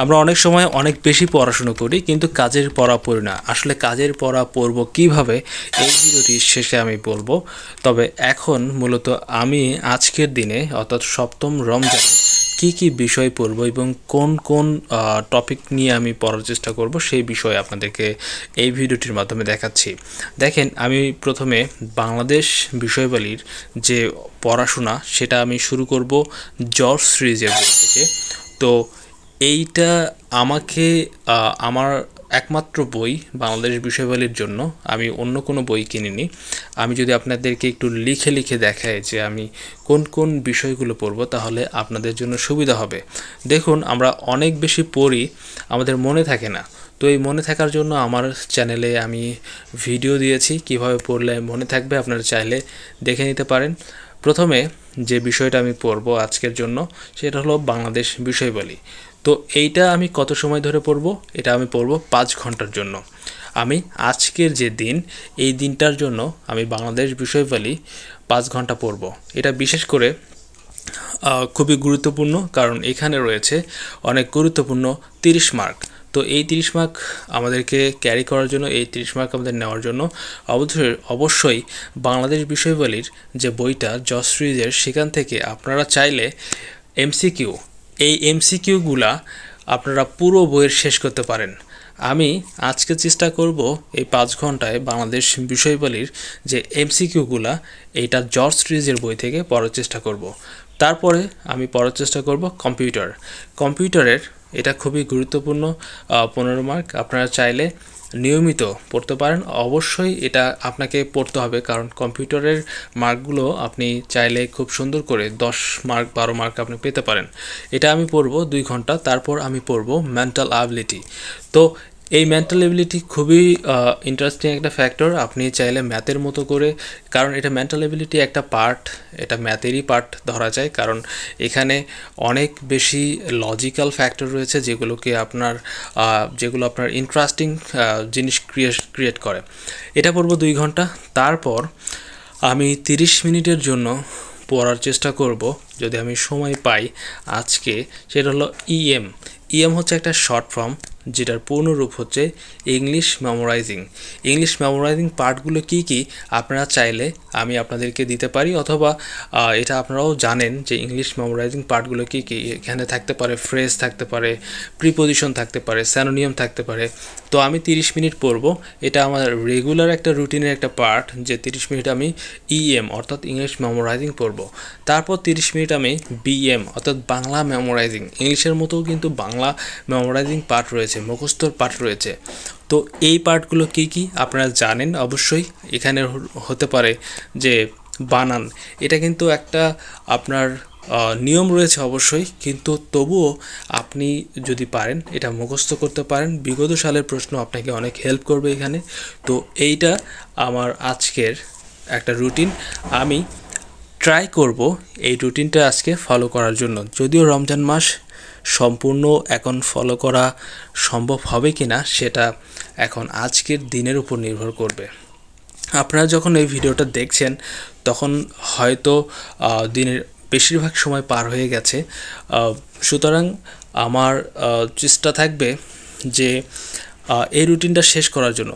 আমরা অনেক সময় অনেক বেশি পড়াশুনো করি কিন্তু কাজের পড়া পড়ি না। আসলে কাজের পড়া পড়ব কিভাবে, এই ভিডিওটির শেষে আমি বলবো। তবে এখন মূলত আমি আজকের দিনে অর্থাৎ সপ্তম রমজানে কি বিষয় পড়ব এবং কোন কোন টপিক নিয়ে আমি পড়ার চেষ্টা করব সেই বিষয়ে আপনাদেরকে এই ভিডিওটির মাধ্যমে দেখাচ্ছি। দেখেন, আমি প্রথমে বাংলাদেশ বিষয়বলির যে পড়াশোনা সেটা আমি শুরু করব জর্জ সিরিজের বই থেকে। তো এইটা আমাকে আমার একমাত্র বই বাংলাদেশ বিষয়বলির জন্য। আমি অন্য কোনো বই কিনিনি। আমি যদি আপনাদেরকে একটু লিখে লিখে দেখাই যে আমি কোন কোন বিষয়গুলো পড়ব, তাহলে আপনাদের জন্য সুবিধা হবে। দেখুন, আমরা অনেক বেশি পড়ি, আমাদের মনে থাকে না। তো এই মনে থাকার জন্য আমার চ্যানেলে আমি ভিডিও দিয়েছি কিভাবে পড়লে মনে থাকবে, আপনারা চাইলে দেখে নিতে পারেন। প্রথমে যে বিষয়টা আমি পড়ব আজকের জন্য সেটা হলো বাংলাদেশ বিষয়বলি। তো এইটা আমি কত সময় ধরে পড়ব? এটা আমি পড়ব 5 ঘন্টার জন্য। আমি আজকের যে দিন, এই দিনটার জন্য আমি বাংলাদেশ বিষয়বলি 5 ঘন্টা পড়ব। এটা বিশেষ করে খুবই গুরুত্বপূর্ণ, কারণ এখানে রয়েছে অনেক গুরুত্বপূর্ণ 30 মার্ক। তো এই 30 মার্ক আমাদেরকে ক্যারি করার জন্য, এই 30 মার্ক আমাদের নেওয়ার জন্য অবশ্যই বাংলাদেশ বিষয়বলির যে বইটা জর্জ সিরিজের, সেখান থেকে আপনারা চাইলে এমসিকিউ, এই এমসিকিউগুলা আপনারা পুরো বইয়ের শেষ করতে পারেন। আমি আজকে চেষ্টা করব এই 5 ঘন্টায় বাংলাদেশ বিষয়বলির যে এমসিকিউগুলা, এইটা জর্জ সিরিজের বই থেকে পড়ার চেষ্টা করব। তারপরে আমি পড়ার চেষ্টা করব কম্পিউটারের এটা খুবই গুরুত্বপূর্ণ 15 মার্ক। আপনারা চাইলে নিয়মিত পড়তে পারেন। অবশ্যই এটা আপনাকে পড়তে হবে, কারণ কম্পিউটারের মার্কগুলো আপনি চাইলে খুব সুন্দর করে 10 মার্ক 12 মার্ক আপনি পেতে পারেন। এটা আমি পড়ব 2 ঘন্টা। তারপর আমি পড়ব মেন্টাল অ্যাবিলিটি। তো এই মেন্টাল এবিলিটি খুবই ইন্টারেস্টিং একটা ফ্যাক্টর। আপনি চাইলে ম্যাথের মতো করে, কারণ এটা মেন্টাল এবিলিটি একটা পার্ট, এটা ম্যাথেরই পার্ট ধরা যায়, কারণ এখানে অনেক বেশি লজিক্যাল ফ্যাক্টর রয়েছে যেগুলো আপনার ইন্টারেস্টিং জিনিস ক্রিয়েট করে। এটা পড়ব 2 ঘন্টা। তারপর আমি 30 মিনিটের জন্য পড়ার চেষ্টা করব, যদি আমি সময় পাই আজকে। সেটা হলো ইএম হচ্ছে একটা শর্ট ফর্ম, যেটার পূর্ণরূপ হচ্ছে ইংলিশ মেমোরাইজিং পার্টগুলো কি আপনারা চাইলে আমি আপনাদেরকে দিতে পারি, অথবা এটা আপনারাও জানেন যে ইংলিশ মেমোরাইজিং পার্টগুলো কি এখানে থাকতে পারে। ফ্রেজ থাকতে পারে, প্রিপোজিশন থাকতে পারে, স্যানোনিয়াম থাকতে পারে। তো আমি 30 মিনিট পড়ব। এটা আমার রেগুলার একটা রুটিনের একটা পার্ট, যে 30 মিনিট আমি ইএম অর্থাৎ ইংলিশ মেমোরাইজিং পড়ব। তারপর 30 মিনিট আমি বিএম অর্থাৎ বাংলা মেমোরাইজিং। ইংলিশের মতো কিন্তু বাংলা মেমোরাইজিং পার্ট রয়েছে, মুখস্থর পার্ট রয়েছে। তো এই পার্টগুলো কি আপনারা জানেন অবশ্যই। এখানে হতে পারে যে বানান, এটা কিন্তু একটা আপনার নিয়ম রয়েছে অবশ্যই, কিন্তু তবুও আপনি যদি পারেন এটা মুখস্থ করতে পারেন। বিগত সালের প্রশ্ন আপনাকে অনেক হেল্প করবে এখানে। তো এইটা আমার আজকের একটা রুটিন। আমি ট্রাই করব এই রুটিনটা আজকে ফলো করার জন্য। যদিও রমজান মাস সম্পূর্ণ এখন ফলো করা সম্ভব হবে কি না, সেটা এখন আজকের দিনের উপর নির্ভর করবে। আপনারা যখন এই ভিডিওটা দেখছেন তখন হয়তো দিনের বেশিরভাগ সময় পার হয়ে গেছে। সুতরাং আমার চেষ্টা থাকবে যে এই রুটিনটা শেষ করার জন্য।